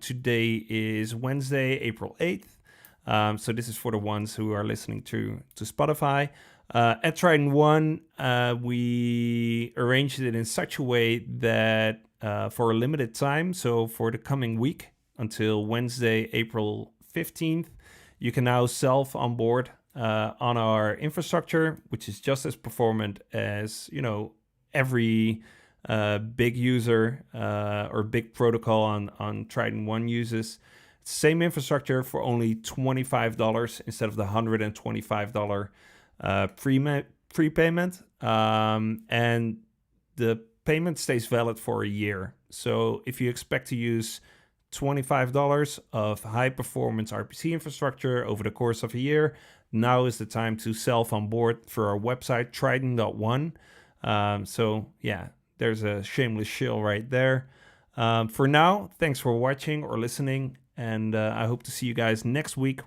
today is Wednesday, April 8th. So this is for the ones who are listening to Spotify. At Trident One, we arranged it in such a way that for a limited time, so for the coming week until Wednesday, April 15th, you can now self-onboard on our infrastructure, which is just as performant as, every big user or big protocol on Trident One uses. Same infrastructure for only $25 instead of the $125 prepayment. And the payment stays valid for a year. So if you expect to use $25 of high performance RPC infrastructure over the course of a year, now is the time to self-onboard through our website, Trident.one. There's a shameless shill right there. For now, thanks for watching or listening, and I hope to see you guys next week